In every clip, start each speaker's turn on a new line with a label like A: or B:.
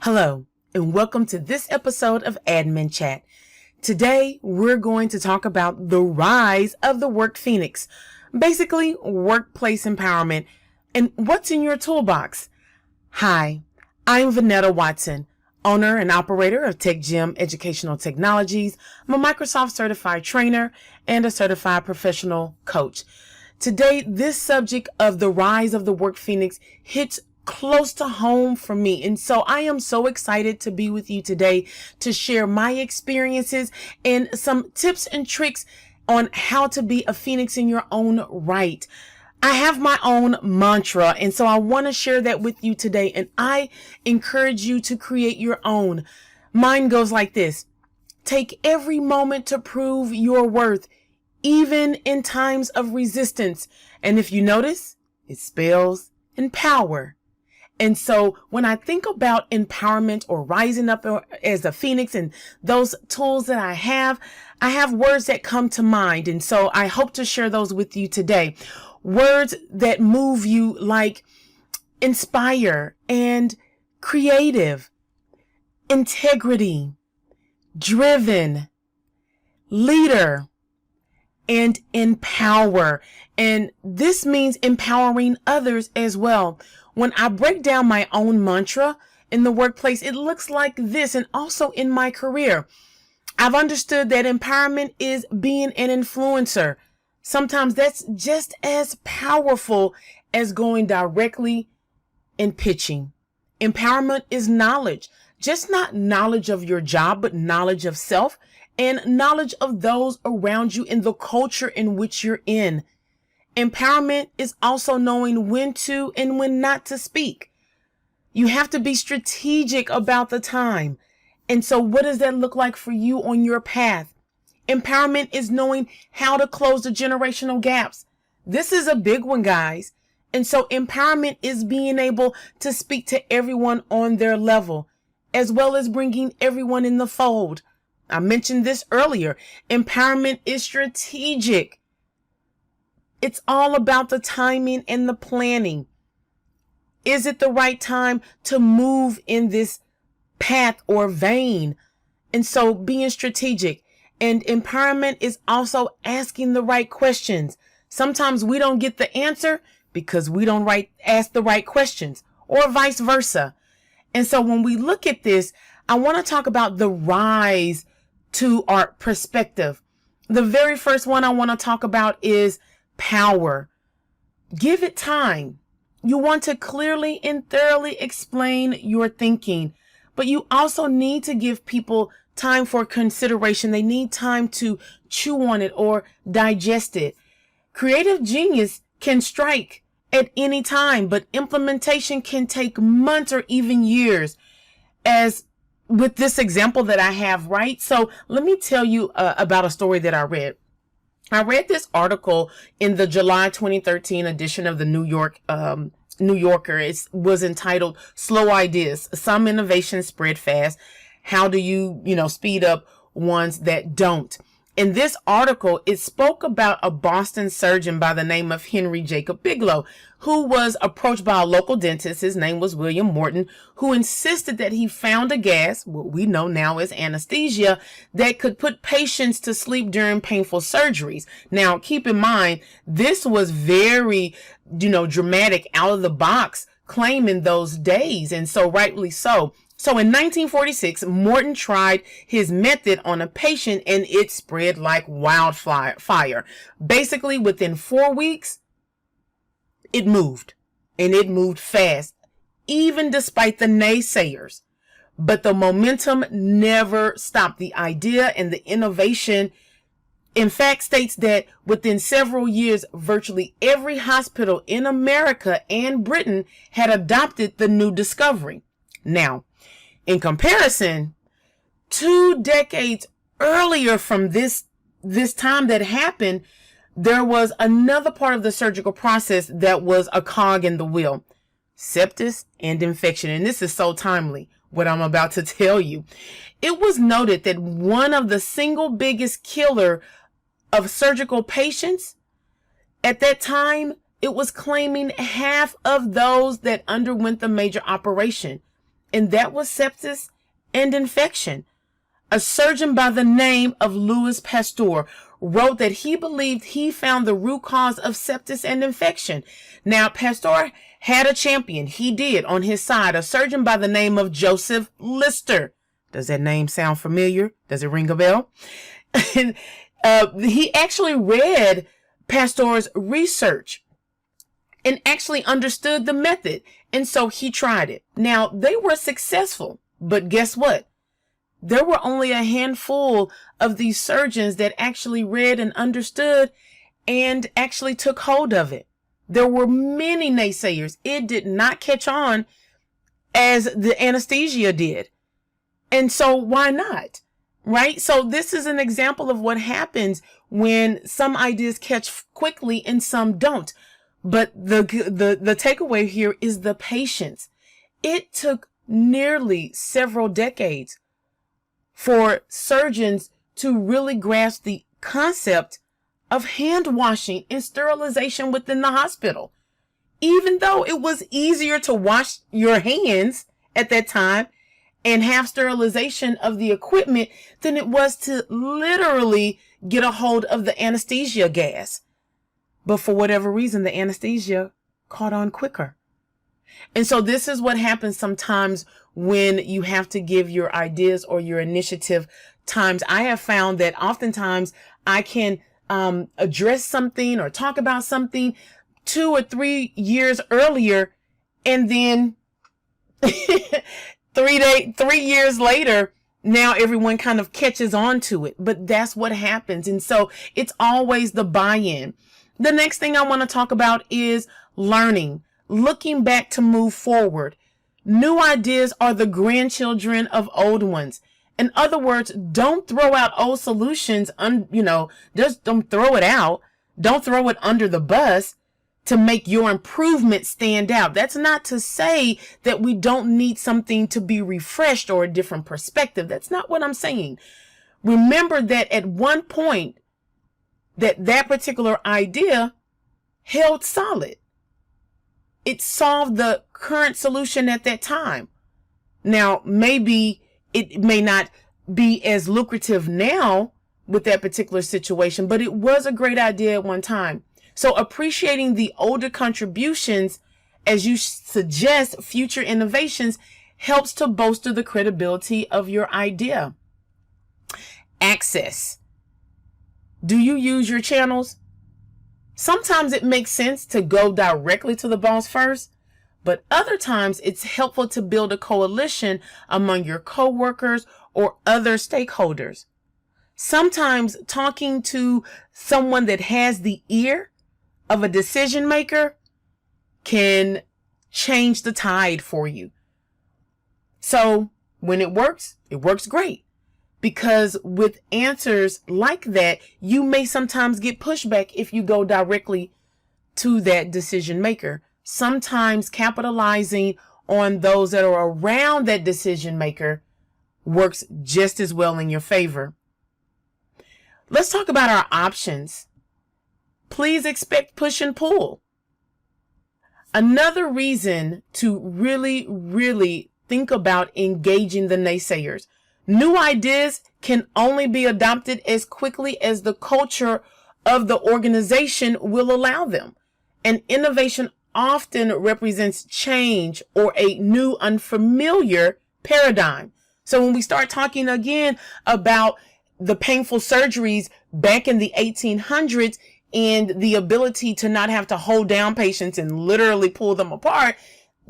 A: Hello, and welcome to this episode of Admin Chat. Today, we're going to talk about the rise of the work phoenix, basically workplace empowerment, and what's in your toolbox. Hi, I'm Vonetta Watson, owner and operator of Tech Gym Educational Technologies. I'm a Microsoft certified trainer and a certified professional coach. Today, this subject of the rise of the work phoenix hits close to home for me. And so I am so excited to be with you today to share my experiences and some tips and tricks on how to be a phoenix in your own right. I have my own mantra, and so I want to share that with you today. And I encourage you to create your own. Mine goes like this: take every moment to prove your worth, even in times of resistance. And if you notice, it spells empower. And so when I think about empowerment or rising up as a phoenix and those tools that I have words that come to mind. And so I hope to share those with you today. Words that move you, like inspire and creative, integrity, driven, leader, and empower. And this means empowering others as well. When I break down my own mantra in the workplace, it looks like this, and also in my career. I've understood that empowerment is being an influencer. Sometimes that's just as powerful as going directly and pitching. Empowerment is knowledge, just not knowledge of your job, but knowledge of self and knowledge of those around you and the culture in which you're in. Empowerment is also knowing when to and when not to speak. You have to be strategic about the time. And so what does that look like for you on your path? Empowerment is knowing how to close the generational gaps. This is a big one, guys. And so empowerment is being able to speak to everyone on their level, as well as bringing everyone in the fold. I mentioned this earlier. Empowerment is strategic. It's all about the timing and the planning. Is it the right time to move in this path or vein? And so being strategic. And empowerment is also asking the right questions. Sometimes we don't get the answer because we don't ask the right questions, or vice versa. And so when we look at this, I want to talk about the rise to our perspective. The very first one I want to talk about is power. Give it time. You want to clearly and thoroughly explain your thinking, but you also need to give people time for consideration. They need time to chew on it or digest it. Creative genius can strike at any time, but implementation can take months or even years, as with this example that I have, right? So let me tell you about a story that I read. I read this article in the July 2013 edition of the New Yorker. It was entitled "Slow Ideas. Some Innovations Spread Fast. How do you speed up ones that don't?" In this article, it spoke about a Boston surgeon by the name of Henry Jacob Bigelow, who was approached by a local dentist. His name was William Morton, who insisted that he found a gas, what we know now as anesthesia, that could put patients to sleep during painful surgeries. Now, keep in mind, this was very, dramatic, out of the box claim in those days. And so rightly so. So in 1946, Morton tried his method on a patient and it spread like wildfire. Basically, within 4 weeks, it moved, and it moved fast, even despite the naysayers. But the momentum never stopped. The idea and the innovation, in fact, states that within several years, virtually every hospital in America and Britain had adopted the new discovery. Now, in comparison, 2 decades earlier from this time that happened, there was another part of the surgical process that was a cog in the wheel: sepsis and infection. And this is so timely, what I'm about to tell you. It was noted that one of the single biggest killer of surgical patients at that time, it was claiming half of those that underwent the major operation. and that was sepsis and infection. A surgeon by the name of Louis Pasteur wrote that he believed he found the root cause of sepsis and infection. Now, Pasteur had a champion. He did on his side, a surgeon by the name of Joseph Lister. Does that name sound familiar? Does it ring a bell? And, he actually read Pasteur's research and actually understood the method. And so he tried it. Now, they were successful, but guess what? There were only a handful of these surgeons that actually read and understood and actually took hold of it. There were many naysayers. It did not catch on as the anesthesia did. And so why not? Right? So this is an example of what happens when some ideas catch quickly and some don't. But the takeaway here is the patience. It took nearly several decades for surgeons to really grasp the concept of hand washing and sterilization within the hospital. Even though it was easier to wash your hands at that time and have sterilization of the equipment than it was to literally get a hold of the anesthesia gas. But for whatever reason, the anesthesia caught on quicker. And so this is what happens sometimes when you have to give your ideas or your initiative times. I have found that oftentimes I can address something or talk about something 2 or 3 years earlier, and then 3 years later, now everyone kind of catches on to it. But that's what happens. And so it's always the buy-in. The next thing I want to talk about is learning, looking back to move forward. New ideas are the grandchildren of old ones. In other words, don't throw out old solutions, just don't throw it out. Don't throw it under the bus to make your improvement stand out. That's not to say that we don't need something to be refreshed or a different perspective. That's not what I'm saying. Remember that at one point, that particular idea held solid. It solved the current solution at that time. Now, maybe it may not be as lucrative now with that particular situation, but it was a great idea at one time. So appreciating the older contributions as you suggest future innovations helps to bolster the credibility of your idea. Access. Do you use your channels? Sometimes it makes sense to go directly to the boss first, but other times it's helpful to build a coalition among your coworkers or other stakeholders. Sometimes talking to someone that has the ear of a decision maker can change the tide for you. So when it works great. Because with answers like that, you may sometimes get pushback if you go directly to that decision maker. Sometimes capitalizing on those that are around that decision maker works just as well in your favor. Let's talk about our options. Please expect push and pull. Another reason to really think about engaging the naysayers. New ideas can only be adopted as quickly as the culture of the organization will allow them. And innovation often represents change or a new unfamiliar paradigm. So when we start talking again about the painful surgeries back in the 1800s and the ability to not have to hold down patients and literally pull them apart,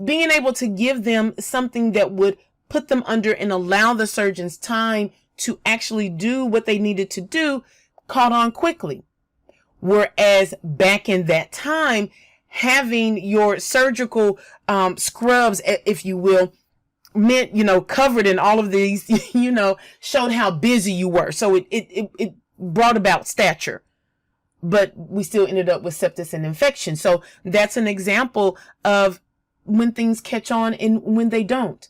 A: being able to give them something that would put them under and allow the surgeons time to actually do what they needed to do caught on quickly. Whereas back in that time, having your surgical scrubs, if you will, meant, covered in all of these, showed how busy you were. So it brought about stature. But we still ended up with sepsis and infection. So that's an example of when things catch on and when they don't.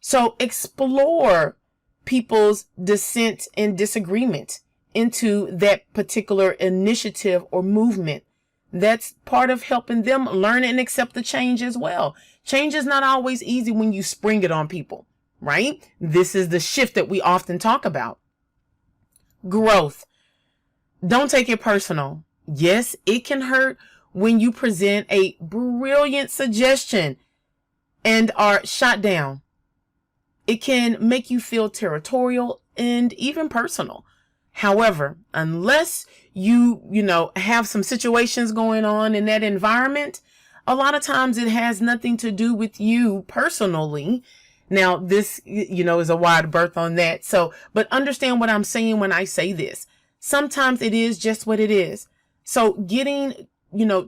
A: So explore people's dissent and disagreement into that particular initiative or movement That's part of helping them learn and accept the change as well. Change is not always easy when you spring it on people, right? This is the shift that we often talk about. Growth. Don't take it personal. Yes, it can hurt when you present a brilliant suggestion and are shot down. It can make you feel territorial and even personal. However, unless you have some situations going on in that environment, a lot of times it has nothing to do with you personally. Now, this, is a wide berth on that. So, but understand what I'm saying when I say this. Sometimes it is just what it is. So getting,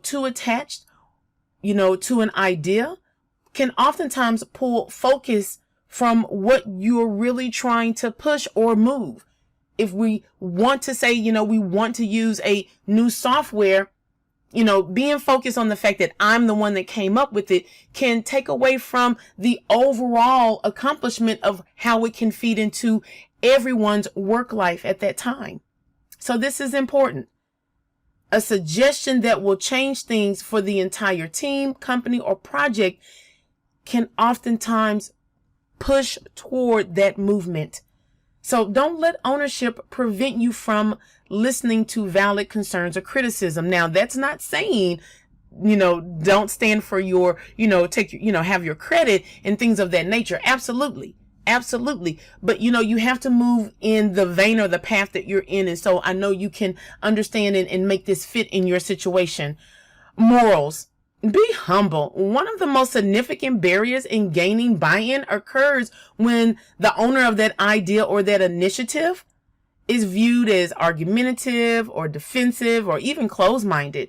A: too attached, to an idea can oftentimes pull focus from what you're really trying to push or move. If we want to say, we want to use a new software, being focused on the fact that I'm the one that came up with it can take away from the overall accomplishment of how it can feed into everyone's work life at that time. So this is important. A suggestion that will change things for the entire team, company, or project can oftentimes push toward that movement. So don't let ownership prevent you from listening to valid concerns or criticism. Now, that's not saying, don't stand for your, have your credit and things of that nature. Absolutely. Absolutely. But, you have to move in the vein or the path that you're in. And so I know you can understand and make this fit in your situation. Morals. Be humble. One of the most significant barriers in gaining buy-in occurs when the owner of that idea or that initiative is viewed as argumentative or defensive or even closed-minded.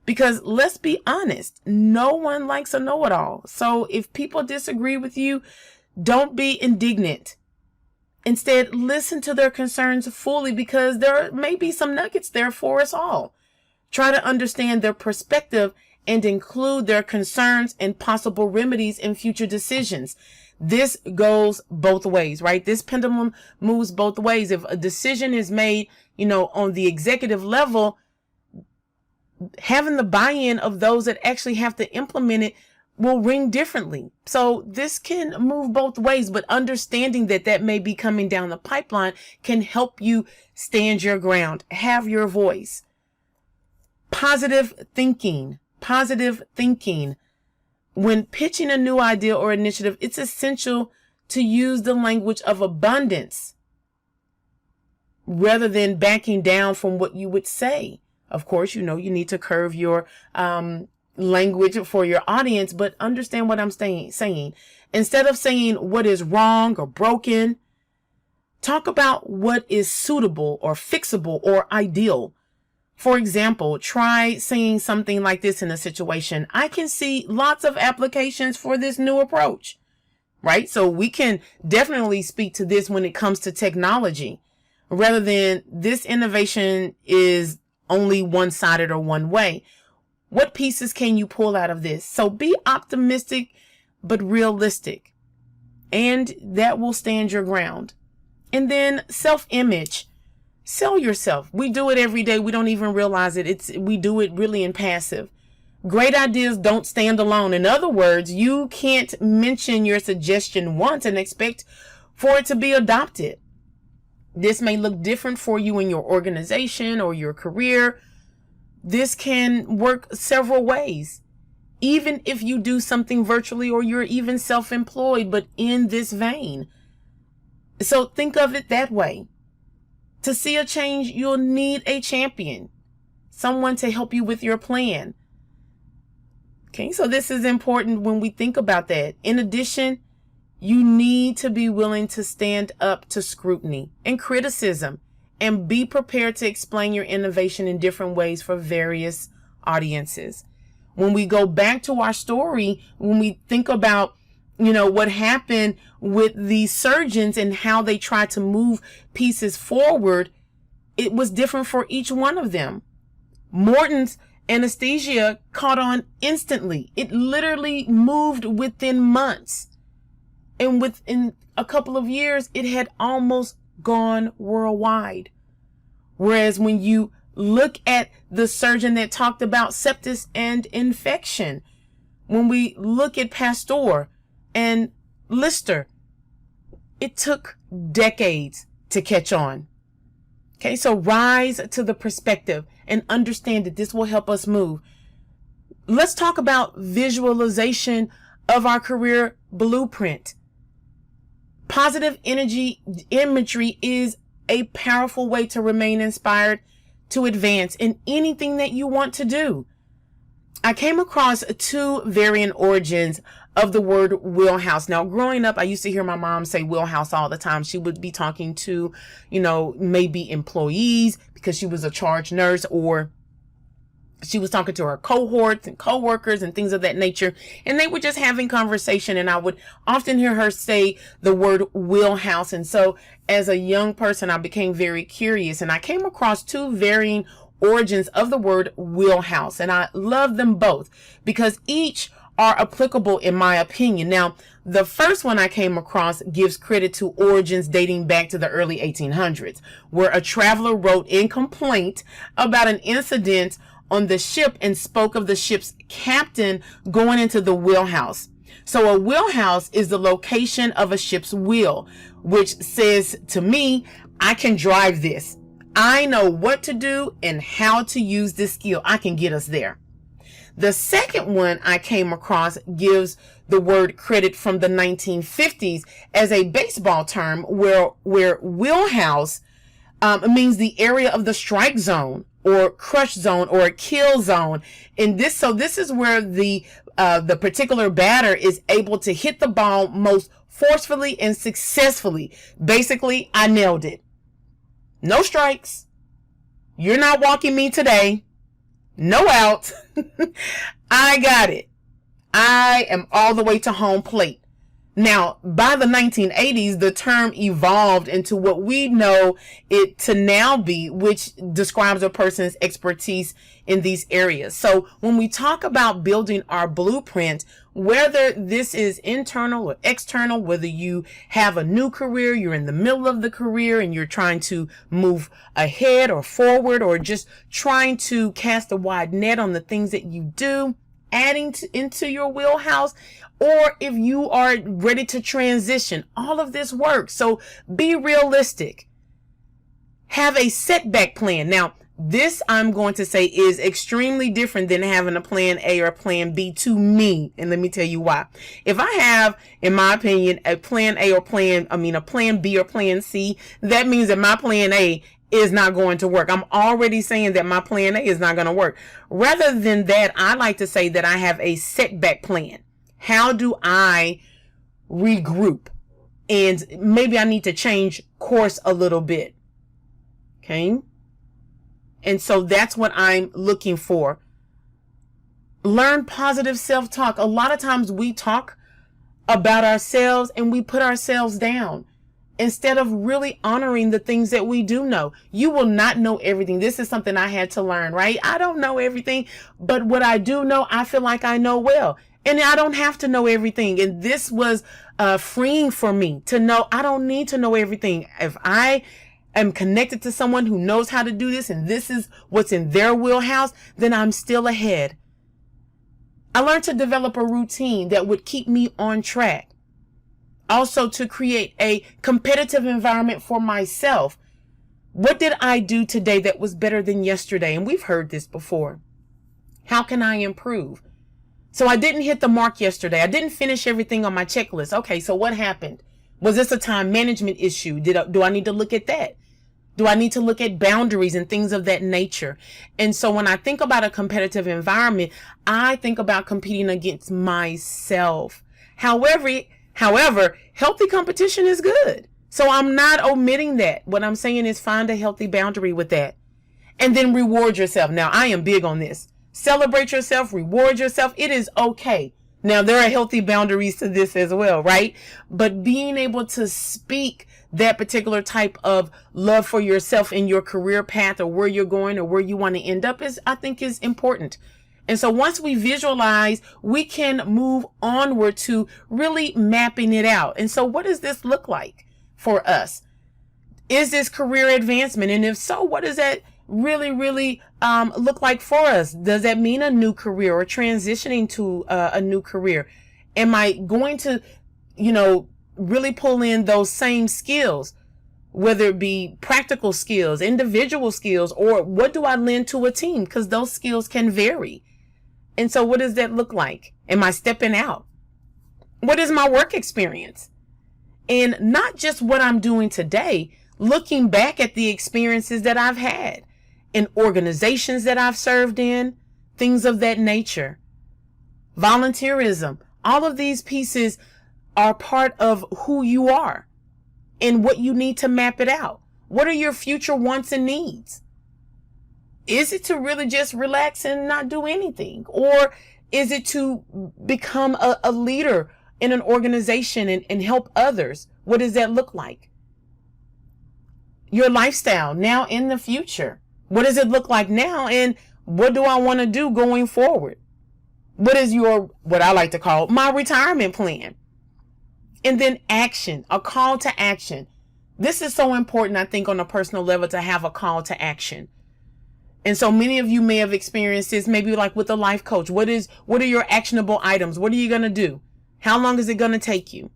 A: Because let's be honest, no one likes a know-it-all. So if people disagree with you, don't be indignant. Instead, listen to their concerns fully because there may be some nuggets there for us all. Try to understand their perspective and include their concerns and possible remedies in future decisions. This goes both ways, right? This pendulum moves both ways. If a decision is made, on the executive level, having the buy-in of those that actually have to implement it will ring differently. So this can move both ways, but understanding that may be coming down the pipeline can help you stand your ground, have your voice. Positive thinking. When pitching a new idea or initiative, it's essential to use the language of abundance rather than backing down from what you would say. Of course, you need to curve your language for your audience, but understand what I'm saying. Instead of saying what is wrong or broken, talk about what is suitable or fixable or ideal. For example, try saying something like this in a situation. I can see lots of applications for this new approach, right? So we can definitely speak to this when it comes to technology, rather than this innovation is only one-sided or one way. What pieces can you pull out of this? So be optimistic, but realistic, and that will stand your ground. And then self-image. Sell yourself. We do it every day. We don't even realize it. We do it really in passive. Great ideas don't stand alone. In other words, you can't mention your suggestion once and expect for it to be adopted. This may look different for you in your organization or your career. This can work several ways. Even if you do something virtually or you're even self-employed, but in this vein. So think of it that way. To see a change, you'll need a champion, someone to help you with your plan. Okay, so this is important when we think about that. In addition, you need to be willing to stand up to scrutiny and criticism and be prepared to explain your innovation in different ways for various audiences. When we go back to our story, when we think about what happened with the surgeons and how they tried to move pieces forward, it was different for each one of them. Morton's anesthesia caught on instantly. It literally moved within months. And within a couple of years, it had almost gone worldwide. Whereas when you look at the surgeon that talked about sepsis and infection. When we look at Pasteur and Lister, it took decades to catch on. Okay, so rise to the perspective and understand that this will help us move. Let's talk about visualization of our career blueprint. Positive energy imagery is a powerful way to remain inspired to advance in anything that you want to do. I came across two variant origins of the word wheelhouse. Now, growing up, I used to hear my mom say wheelhouse all the time. She would be talking to, maybe employees because she was a charge nurse, or she was talking to her cohorts and coworkers and things of that nature. And they were just having conversation. And I would often hear her say the word wheelhouse. And so as a young person, I became very curious, and I came across two varying origins of the word wheelhouse. And I love them both because each are applicable in my opinion. Now, the first one I came across gives credit to origins dating back to the early 1800s, where a traveler wrote in complaint about an incident on the ship and spoke of the ship's captain going into the wheelhouse. So a wheelhouse is the location of a ship's wheel, which says to me, I can drive this. I know what to do and how to use this skill. I can get us there. The second one I came across gives the word credit from the 1950s as a baseball term where wheelhouse means the area of the strike zone or crush zone or kill zone. And this is where the particular batter is able to hit the ball most forcefully and successfully. Basically, I nailed it. No strikes. You're not walking me today. No out. I got it. I am all the way to home plate. Now, by the 1980s, the term evolved into what we know it to now be, which describes a person's expertise in these areas. So when we talk about building our blueprint, whether this is internal or external, whether you have a new career, you're in the middle of the career and you're trying to move ahead or forward, or just trying to cast a wide net on the things that you do, adding into your wheelhouse, or if you are ready to transition, all of this works. So be realistic. Have a setback plan. Now, this I'm going to say is extremely different than having a plan A or plan B to me. And let me tell you why. If I have, in my opinion, a plan A or a plan B or plan C, that means that my plan A is not going to work. I'm already saying that my plan A is not going to work. Rather than that, I like to say that I have a setback plan. How do I regroup? And maybe I need to change course a little bit. Okay. And so that's what I'm looking for. Learn positive self-talk. A lot of times we talk about ourselves and we put ourselves down instead of really honoring the things that we do know. You will not know everything. This is something I had to learn, right? I don't know everything, but what I do know, I feel like I know well. And I don't have to know everything. And this was freeing for me to know I don't need to know everything. If I am connected to someone who knows how to do this and this is what's in their wheelhouse, then I'm still ahead. I learned to develop a routine that would keep me on track. Also, to create a competitive environment for myself. What did I do today that was better than yesterday? And we've heard this before. How can I improve? So I didn't hit the mark yesterday. I didn't finish everything on my checklist. Okay, so what happened? Was this a time management issue? Do I need to look at that? Do I need to look at boundaries and things of that nature? And so when I think about a competitive environment, I think about competing against myself. However, healthy competition is good. So I'm not omitting that. What I'm saying is find a healthy boundary with that. And then reward yourself. Now, I am big on this. Celebrate yourself, reward yourself. It is okay. Now, there are healthy boundaries to this as well, right? But being able to speak that particular type of love for yourself in your career path or where you're going or where you want to end up I think is important. And so once we visualize, we can move onward to really mapping it out. And so what does this look like for us? Is this career advancement? And if so, what does that really look like for us? Does that mean a new career or transitioning to a new career? Am I going to, really pull in those same skills, whether it be practical skills, individual skills, or what do I lend to a team? Because those skills can vary. And so what does that look like? Am I stepping out? What is my work experience? And not just what I'm doing today, looking back at the experiences that I've had in organizations that I've served in, things of that nature. Volunteerism, all of these pieces are part of who you are and what you need to map it out. What are your future wants and needs? Is it to really just relax and not do anything? Or is it to become a leader in an organization and help others? What does that look like? Your lifestyle now in the future. What does it look like now? And what do I want to do going forward? What is what I like to call my retirement plan? And then action, a call to action. This is so important, I think, on a personal level, to have a call to action. And so many of you may have experienced this, maybe like with a life coach. What are your actionable items? What are you going to do? How long is it going to take you?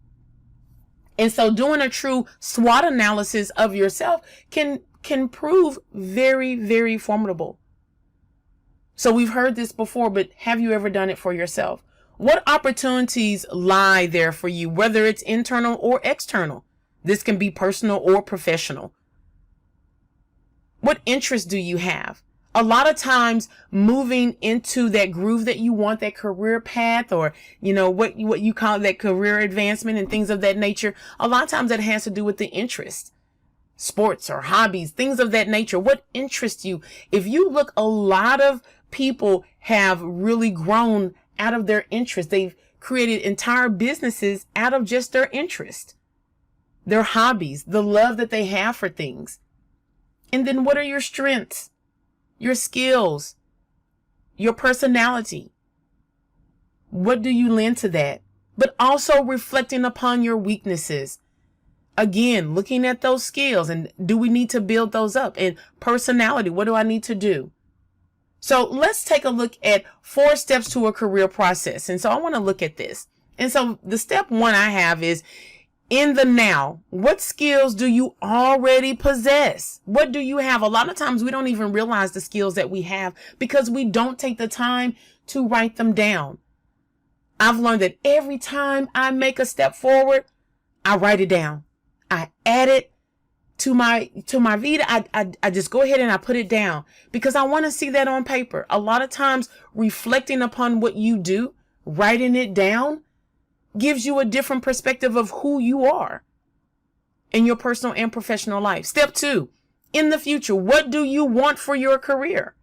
A: And so doing a true SWOT analysis of yourself can prove very, very formidable. So we've heard this before, but have you ever done it for yourself? What opportunities lie there for you, whether it's internal or external? This can be personal or professional. What interests do you have? A lot of times moving into that groove that you want, that career path, or, what you call that career advancement and things of that nature. A lot of times that has to do with the interest, sports or hobbies, things of that nature. What interests you? If you look, a lot of people have really grown out of their interest. They've created entire businesses out of just their interest, their hobbies, the love that they have for things. And then what are your strengths, your skills, your personality? What do you lend to that? But also reflecting upon your weaknesses. Again, looking at those skills, and do we need to build those up? And personality, what do I need to do? So let's take a look at 4 steps to a career process. And so I want to look at this. And so the step 1 I have is, in the now, what skills do you already possess? What do you have? A lot of times we don't even realize the skills that we have because we don't take the time to write them down. I've learned that every time I make a step forward, I write it down. I add it to my Vita. I just go ahead and I put it down because I want to see that on paper. A lot of times reflecting upon what you do, writing it down, gives you a different perspective of who you are in your personal and professional life. Step 2, in the future, what do you want for your career?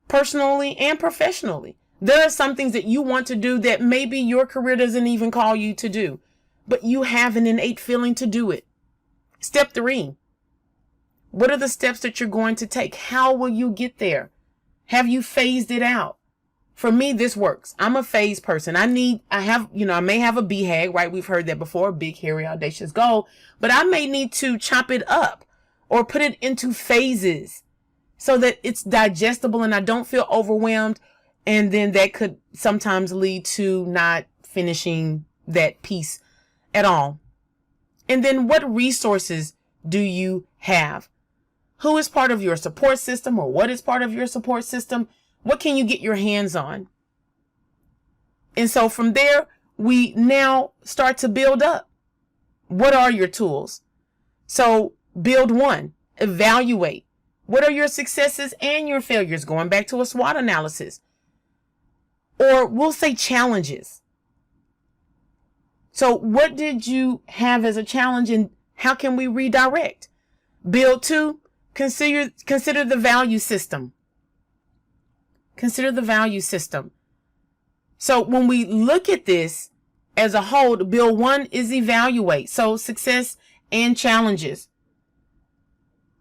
A: Personally and professionally. There are some things that you want to do that maybe your career doesn't even call you to do, but you have an innate feeling to do it. Step 3, what are the steps that you're going to take? How will you get there? Have you phased it out? For me, this works. I'm a phase person. I may have a BHAG, right? We've heard that before, big, hairy, audacious goal, but I may need to chop it up or put it into phases so that it's digestible and I don't feel overwhelmed. And then that could sometimes lead to not finishing that piece at all. And then what resources do you have? Who is part of your support system, or what is part of your support system? What can you get your hands on? And so from there, we now start to build up. What are your tools? So build 1, evaluate. What are your successes and your failures? Going back to a SWOT analysis. Or we'll say challenges. So what did you have as a challenge and how can we redirect? Build 2, consider the value system. Consider the value system. So when we look at this as a whole, build 1 is evaluate. So success and challenges.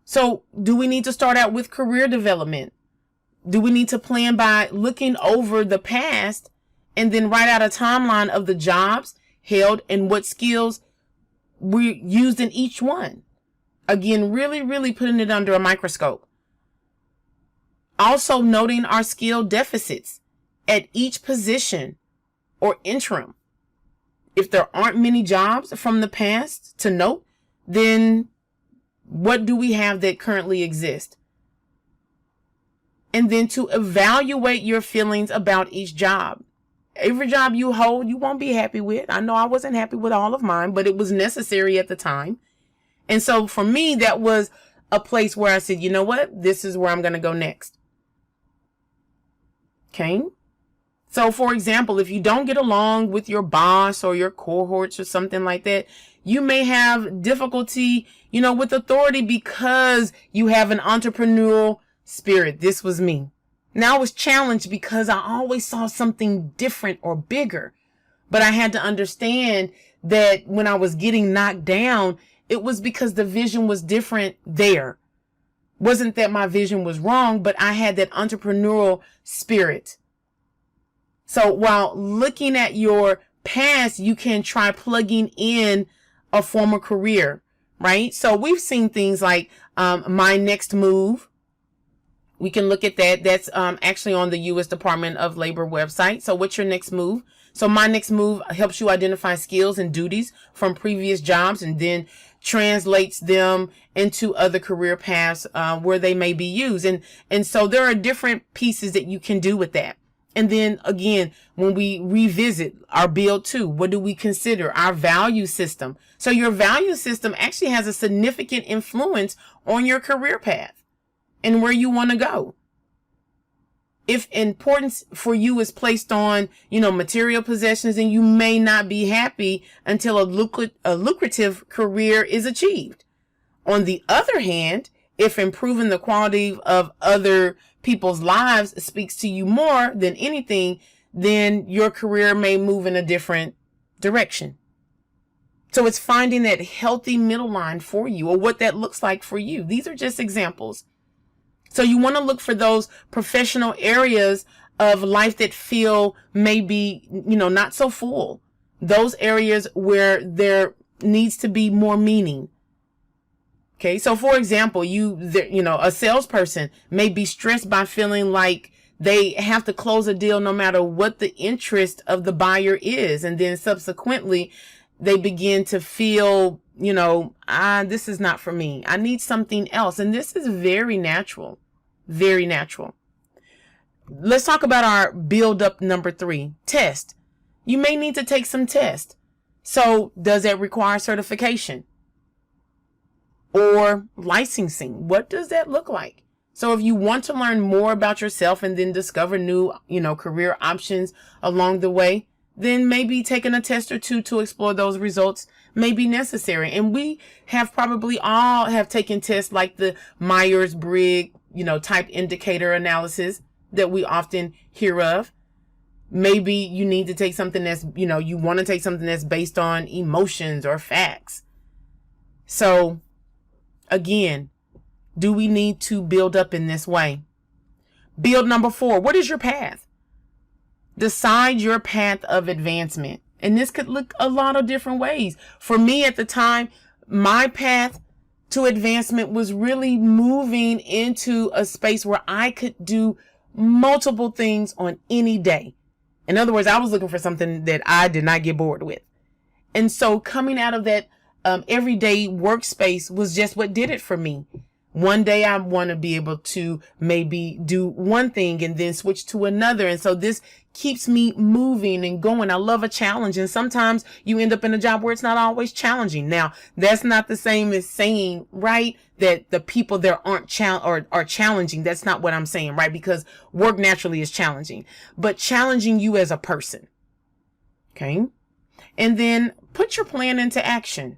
A: So do we need to start out with career development? Do we need to plan by looking over the past and then write out a timeline of the jobs held and what skills we used in each one? Again, really, really putting it under a microscope. Also noting our skill deficits at each position or interim. If there aren't many jobs from the past to note, then what do we have that currently exist? And then to evaluate your feelings about each job. Every job you hold, you won't be happy with. I know I wasn't happy with all of mine, but it was necessary at the time. And so for me, that was a place where I said, you know what? This is where I'm going to go next. Okay. So for example, if you don't get along with your boss or your cohorts or something like that, you may have difficulty, with authority because you have an entrepreneurial spirit. This was me. Now I was challenged because I always saw something different or bigger. But I had to understand that when I was getting knocked down, it was because the vision was different there. Wasn't that my vision was wrong, but I had that entrepreneurial spirit. So while looking at your past, you can try plugging in a former career, right? So we've seen things like my next move. We can look at that. That's actually on the U.S. Department of Labor website. So what's your next move? So my next move helps you identify skills and duties from previous jobs and then translates them into other career paths where they may be used. And so there are different pieces that you can do with that. And then again, when we revisit our build 2, what do we consider? Our value system. So your value system actually has a significant influence on your career path and where you want to go. If importance for you is placed on, material possessions, then you may not be happy until a lucrative career is achieved. On the other hand, if improving the quality of other people's lives speaks to you more than anything, then your career may move in a different direction. So it's finding that healthy middle line for you, or what that looks like for you. These are just examples. So you want to look for those professional areas of life that feel maybe, not so full. Those areas where there needs to be more meaning. Okay. So for example, a salesperson may be stressed by feeling like they have to close a deal no matter what the interest of the buyer is. And then subsequently they begin to feel, this is not for me. I need something else. And this is very natural. Very natural. Let's talk about our build up number 3, test. You may need to take some tests. So does that require certification or licensing? What does that look like? So if you want to learn more about yourself and then discover new, career options along the way, then maybe taking a test or two to explore those results may be necessary. And we have probably all have taken tests like the Myers-Briggs, type indicator analysis that we often hear of. Maybe you need to take something that's, you want to take something that's based on emotions or facts. So again, do we need to build up in this way? Build number 4. What is your path? Decide your path of advancement. And this could look a lot of different ways. For me at the time, my path to advancement was really moving into a space where I could do multiple things on any day. In other words, I was looking for something that I did not get bored with. And so coming out of that everyday workspace was just what did it for me. One day I want to be able to maybe do one thing and then switch to another. And so this keeps me moving and going. I love a challenge. And sometimes you end up in a job where it's not always challenging. Now, that's not the same as saying, right, that the people there aren't are challenging. That's not what I'm saying, right? Because work naturally is challenging, but challenging you as a person. Okay. And then put your plan into action.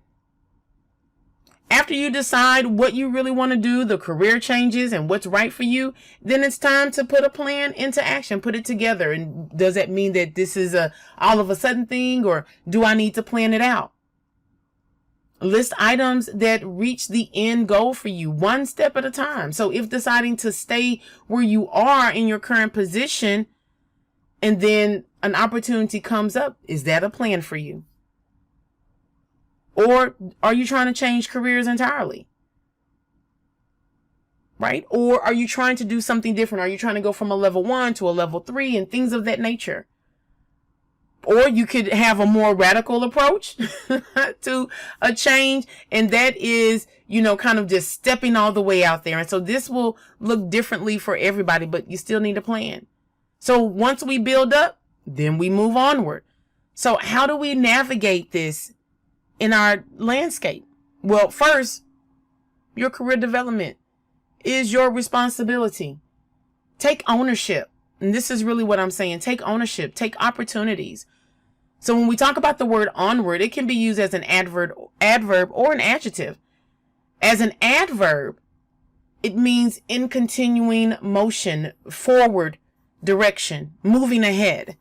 A: After you decide what you really want to do, the career changes and what's right for you, then it's time to put a plan into action, put it together. And does that mean that this is a all of a sudden thing, or do I need to plan it out? List items that reach the end goal for you, one step at a time. So if deciding to stay where you are in your current position and then an opportunity comes up, is that a plan for you? Or are you trying to change careers entirely? right? Or are you trying to do something different? Are you trying to go from a level 1 to a level 3 and things of that nature? Or you could have a more radical approach to a change. And that is, kind of just stepping all the way out there. And so this will look differently for everybody, but you still need a plan. So once we build up, then we move onward. So how do we navigate this in our landscape? Well, first, your career development is your responsibility. Take ownership. And this is really what I'm saying. Take ownership, take opportunities. So when we talk about the word onward, it can be used as an adverb or an adjective. As an adverb, it means in continuing motion, forward direction, moving ahead.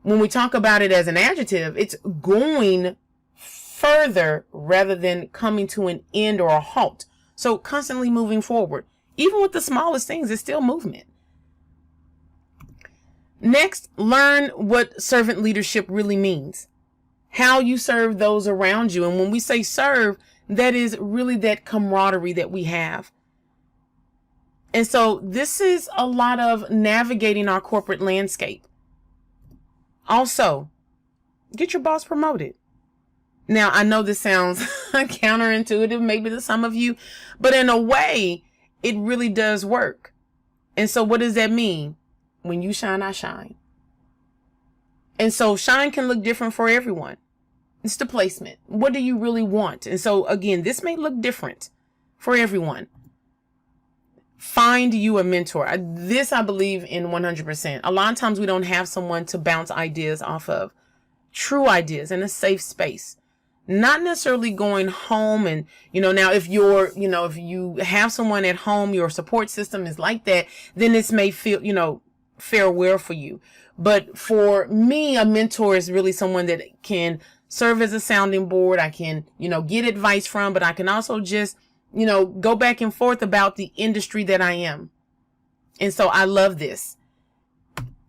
A: When we talk about it as an adjective, it's going further rather than coming to an end or a halt. So constantly moving forward. Even with the smallest things, it's still movement. Next, learn what servant leadership really means. How you serve those around you. And when we say serve, that is really that camaraderie that we have. And so this is a lot of navigating our corporate landscape. Also, get your boss promoted. Now, I know this sounds counterintuitive, maybe to some of you, but in a way, it really does work. And so what does that mean? When you shine, I shine. And so shine can look different for everyone. It's the placement. What do you really want? And so again, this may look different for everyone. Find you a mentor. This I believe in 100%. A lot of times we don't have someone to bounce ideas off of. True ideas in a safe space. Not necessarily going home and, now if if you have someone at home, your support system is like that, then this may feel, farewell for you. But for me, a mentor is really someone that can serve as a sounding board. I can, get advice from, but I can also just, go back and forth about the industry that I am. And so I love this.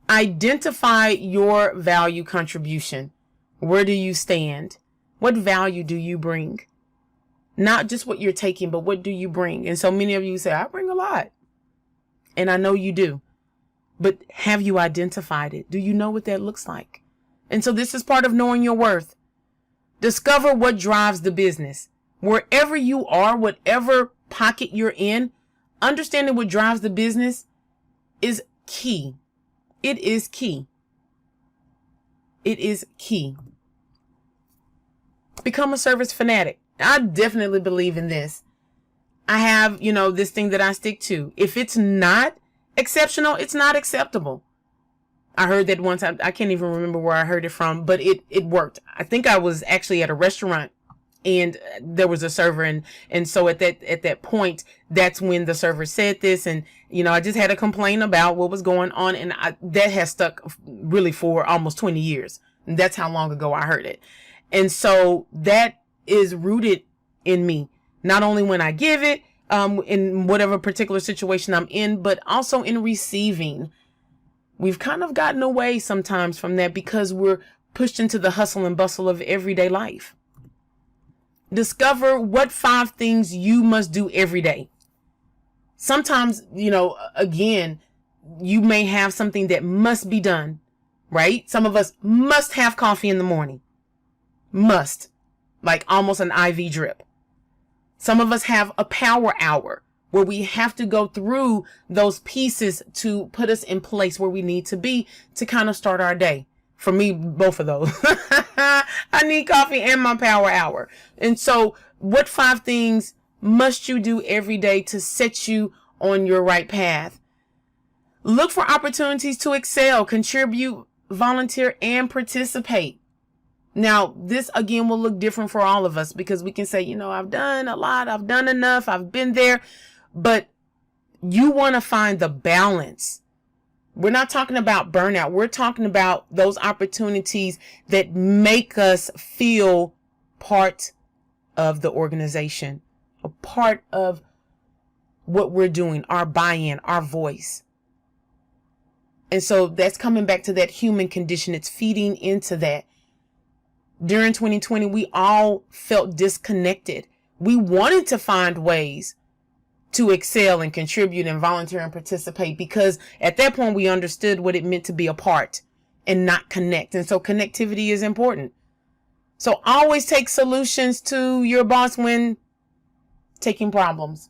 A: Identify your value contribution. Where do you stand? What value do you bring? Not just what you're taking, but what do you bring? And so many of you say, I bring a lot. And I know you do. But have you identified it? Do you know what that looks like? And so this is part of knowing your worth. Discover what drives the business. Wherever you are, whatever pocket you're in, understanding what drives the business is key. It is key. It is key. Become a service fanatic. I definitely believe in this. I have, this thing that I stick to. If it's not exceptional, it's not acceptable. I heard that one time. I can't even remember where I heard it from, but it worked. I think I was actually at a restaurant and there was a server. And so at that point, that's when the server said this. And, I just had to complain about what was going on. And that has stuck really for almost 20 years. And that's how long ago I heard it. And so that is rooted in me, not only when I give it, in whatever particular situation I'm in, but also in receiving. We've kind of gotten away sometimes from that because we're pushed into the hustle and bustle of everyday life. Discover what 5 things you must do every day. Sometimes, again, you may have something that must be done, right? Some of us must have coffee in the morning. Must. Like almost an IV drip. Some of us have a power hour where we have to go through those pieces to put us in place where we need to be to kind of start our day. For me, both of those. I need coffee and my power hour. And so what 5 things must you do every day to set you on your right path? Look for opportunities to excel, contribute, volunteer, and participate. Now, this again will look different for all of us because we can say, I've done a lot, I've done enough, I've been there, but you want to find the balance. We're not talking about burnout. We're talking about those opportunities that make us feel part of the organization, a part of what we're doing, our buy-in, our voice. And so that's coming back to that human condition. It's feeding into that. During 2020, we all felt disconnected. We wanted to find ways to excel and contribute and volunteer and participate, because at that point we understood what it meant to be a part and not connect. And so connectivity is important. So always take solutions to your boss when taking problems.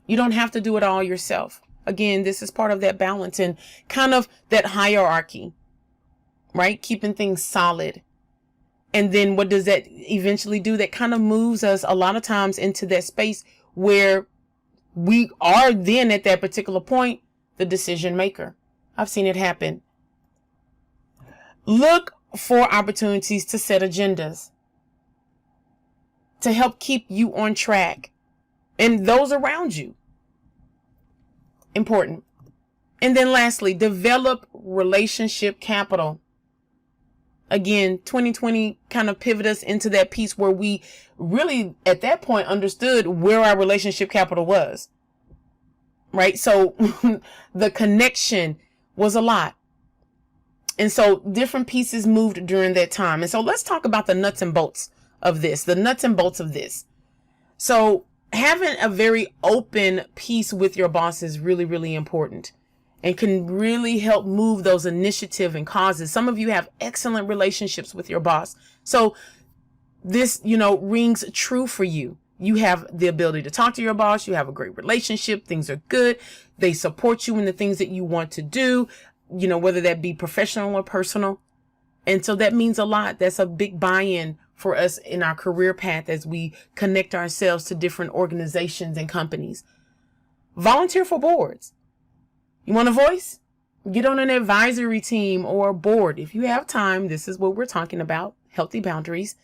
A: You don't have to do it all yourself. Again, this is part of that balance and kind of that hierarchy, right? Keeping things solid. And then what does that eventually do? That kind of moves us a lot of times into that space where we are then at that particular point, the decision maker. I've seen it happen. Look for opportunities to set agendas to help keep you on track and those around you. Important. And then lastly, develop relationship capital. Again, 2020 kind of pivoted us into that piece where we really at that point understood where our relationship capital was, right? So the connection was a lot. And so different pieces moved during that time. And so let's talk about the nuts and bolts of this, So having a very open piece with your boss is really, really important and can really help move those initiative and causes. Some of you have excellent relationships with your boss. So this, rings true for you. You have the ability to talk to your boss. You have a great relationship. Things are good. They support you in the things that you want to do, whether that be professional or personal. And so that means a lot. That's a big buy-in for us in our career path as we connect ourselves to different organizations and companies. Volunteer for boards. You want a voice? Get on an advisory team or a board. If you have time, this is what we're talking about, healthy boundaries,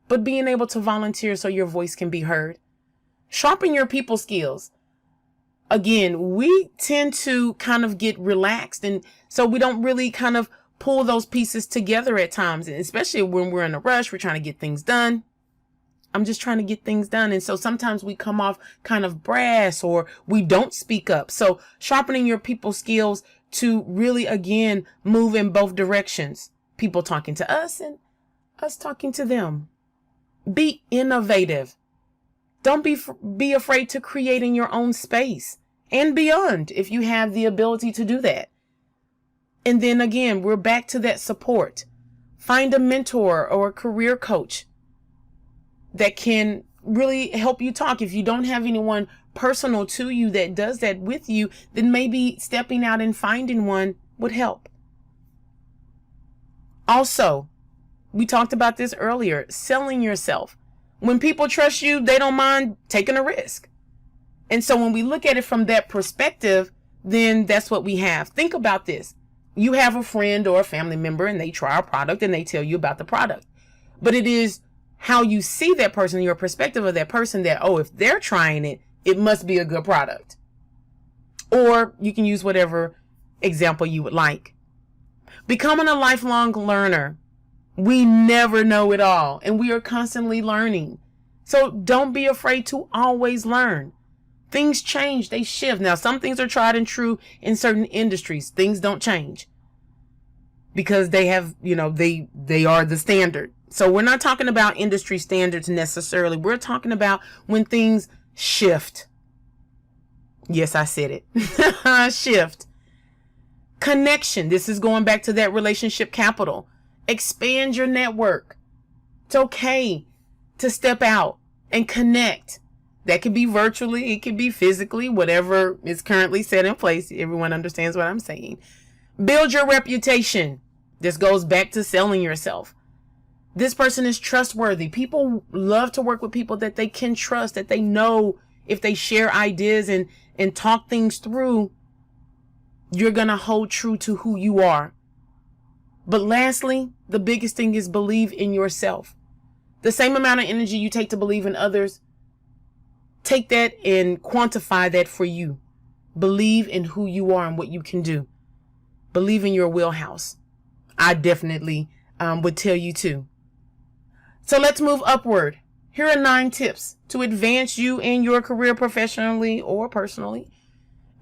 A: but being able to volunteer so your voice can be heard. Sharpen your people skills. Again, we tend to kind of get relaxed, and so we don't really kind of pull those pieces together at times, and especially when we're in a rush, we're trying to get things done. I'm just trying to get things done. And so sometimes we come off kind of brass or we don't speak up. So sharpening your people skills to really, again, move in both directions. People talking to us and us talking to them. Be innovative. Don't be afraid to create in your own space and beyond if you have the ability to do that. And then again, we're back to that support. Find a mentor or a career coach that can really help you talk. If you don't have anyone personal to you that does that with you, then maybe stepping out and finding one would help. Also, we talked about this earlier, selling yourself. When people trust you, they don't mind taking a risk. And so when we look at it from that perspective, then that's what we have. Think about this. You have a friend or a family member and they try a product and they tell you about the product. But it is how you see that person, your perspective of that person, that, oh, if they're trying it, it must be a good product. Or you can use whatever example you would like. Becoming a lifelong learner. We never know it all, and we are constantly learning. So don't be afraid to always learn. Things change, they shift. Now, some things are tried and true in certain industries. Things don't change because they have, they are the standard. So we're not talking about industry standards necessarily. We're talking about when things shift. Yes, I said it. Shift. Connection. This is going back to that relationship capital. Expand your network. It's okay to step out and connect. That could be virtually, it could be physically, whatever is currently set in place. Everyone understands what I'm saying. Build your reputation. This goes back to selling yourself. This person is trustworthy. People love to work with people that they can trust, that they know if they share ideas and talk things through, you're going to hold true to who you are. But lastly, the biggest thing is believe in yourself. The same amount of energy you take to believe in others, take that and quantify that for you. Believe in who you are and what you can do. Believe in your wheelhouse. I definitely would tell you to. So let's move upward. Here are 9 tips to advance you in your career professionally or personally.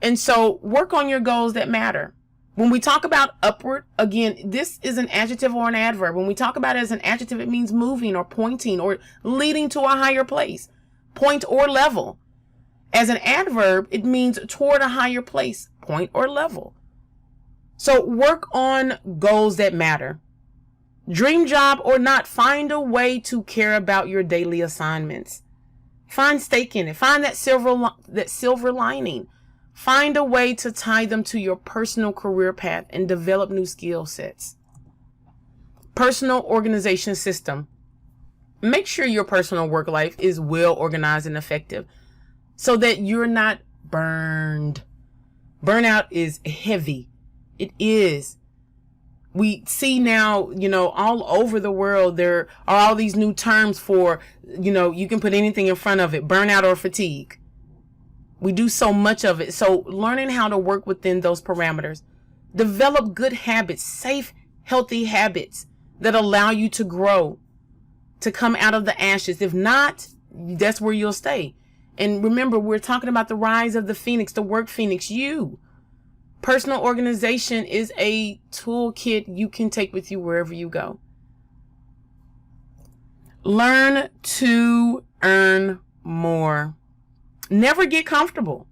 A: And so work on your goals that matter. When we talk about upward, again, this is an adjective or an adverb. When we talk about it as an adjective, it means moving or pointing or leading to a higher place, point or level. As an adverb, it means toward a higher place, point, or level. So work on goals that matter. Dream job or not, find a way to care about your daily assignments. Find stake in it. Find that silver lining. Find a way to tie them to your personal career path and develop new skill sets. Personal organization system. Make sure your personal work life is well organized and effective so that you're not burned. Burnout is heavy. It is. We see now, all over the world, there are all these new terms for, you can put anything in front of it, burnout or fatigue. We do so much of it. So learning how to work within those parameters, develop good habits, safe, healthy habits that allow you to grow, to come out of the ashes. If not, that's where you'll stay. And remember, we're talking about the rise of the phoenix, the work phoenix, you. Personal organization is a toolkit you can take with you wherever you go. Learn to earn more. Never get comfortable.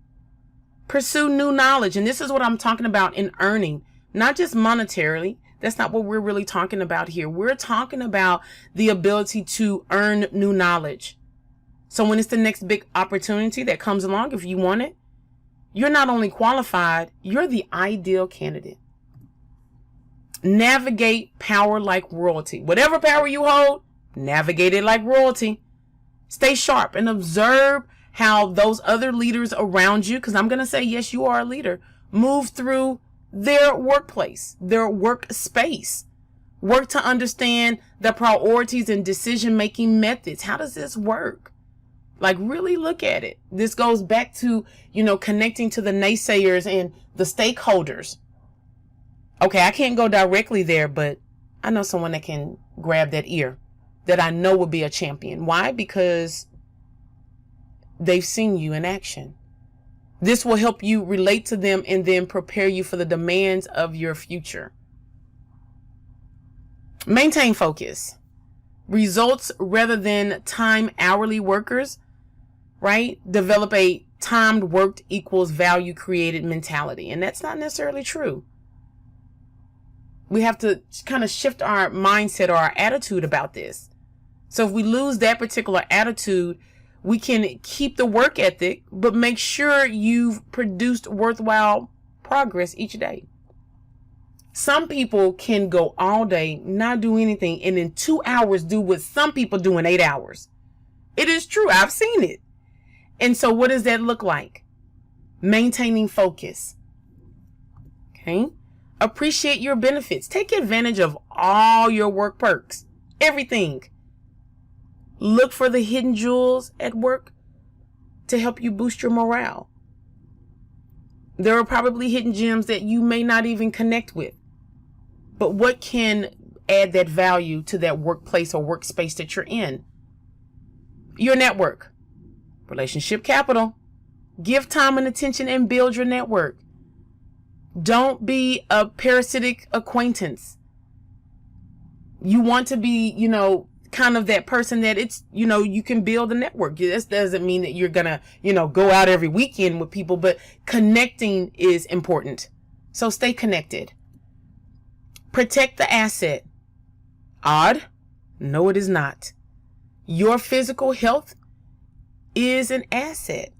A: Pursue new knowledge. And this is what I'm talking about in earning, not just monetarily. That's not what we're really talking about here. We're talking about the ability to earn new knowledge. So when it's the next big opportunity that comes along, if you want it, you're not only qualified, you're the ideal candidate. Navigate power like royalty. Whatever power you hold, navigate it like royalty. Stay sharp and observe how those other leaders around you, because I'm going to say, yes, you are a leader, move through their workplace, their workspace. Work to understand the priorities and decision-making methods. How does this work? Like, really look at it. This goes back to, connecting to the naysayers and the stakeholders. Okay, I can't go directly there, but I know someone that can grab that ear that I know will be a champion. Why? Because they've seen you in action. This will help you relate to them and then prepare you for the demands of your future. Maintain focus. Results rather than time hourly workers, right? Develop a timed worked equals value created mentality. And that's not necessarily true. We have to kind of shift our mindset or our attitude about this. So if we lose that particular attitude, we can keep the work ethic, but make sure you've produced worthwhile progress each day. Some people can go all day, not do anything, and in 2 hours do what some people do in 8 hours. It is true. I've seen it. And so what does that look like? Maintaining focus. Okay. Appreciate your benefits. Take advantage of all your work perks. Everything. Look for the hidden jewels at work to help you boost your morale. There are probably hidden gems that you may not even connect with. But what can add that value to that workplace or workspace that you're in? Your network. Relationship capital. Give time and attention and build your network. Don't be a parasitic acquaintance. You want to be, kind of that person that it's, you can build a network. This doesn't mean that you're going to, go out every weekend with people, but connecting is important. So stay connected. Protect the asset. Odd? No, it is not. Your physical health is an asset.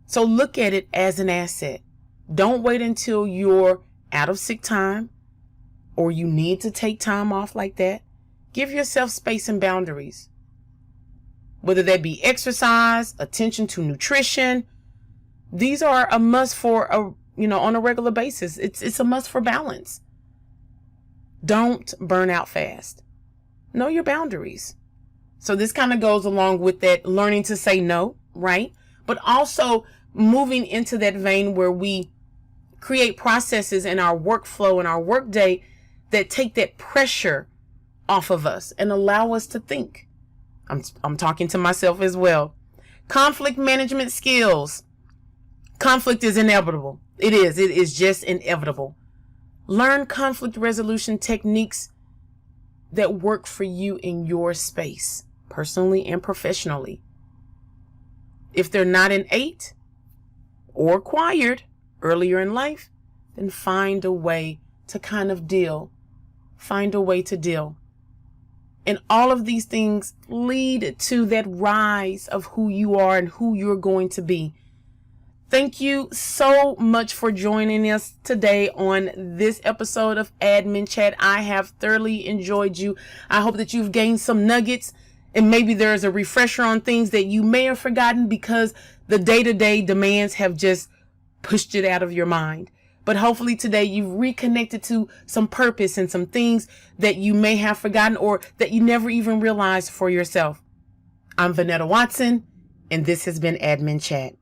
A: So look at it as an asset. Don't wait until you're out of sick time or you need to take time off like that. Give yourself space and boundaries. Whether that be exercise, attention to nutrition. These are a must for on a regular basis. It's a must for balance. Don't burn out fast. Know your boundaries. So this kind of goes along with that learning to say no, right? But also moving into that vein where we create processes in our workflow and our workday that take that pressure off of us and allow us to think. I'm talking to myself as well. Conflict management skills. Conflict is inevitable. It is just inevitable. Learn conflict resolution techniques that work for you in your space, personally and professionally. If they're not innate or acquired earlier in life, then find a way to kind of deal. Find a way to deal. And all of these things lead to that rise of who you are and who you're going to be. Thank you so much for joining us today on this episode of Admin Chat. I have thoroughly enjoyed you. I hope that you've gained some nuggets, and maybe there's a refresher on things that you may have forgotten because the day-to-day demands have just pushed it out of your mind. But hopefully today you've reconnected to some purpose and some things that you may have forgotten or that you never even realized for yourself. I'm Vonetta Watson, and this has been Admin Chat.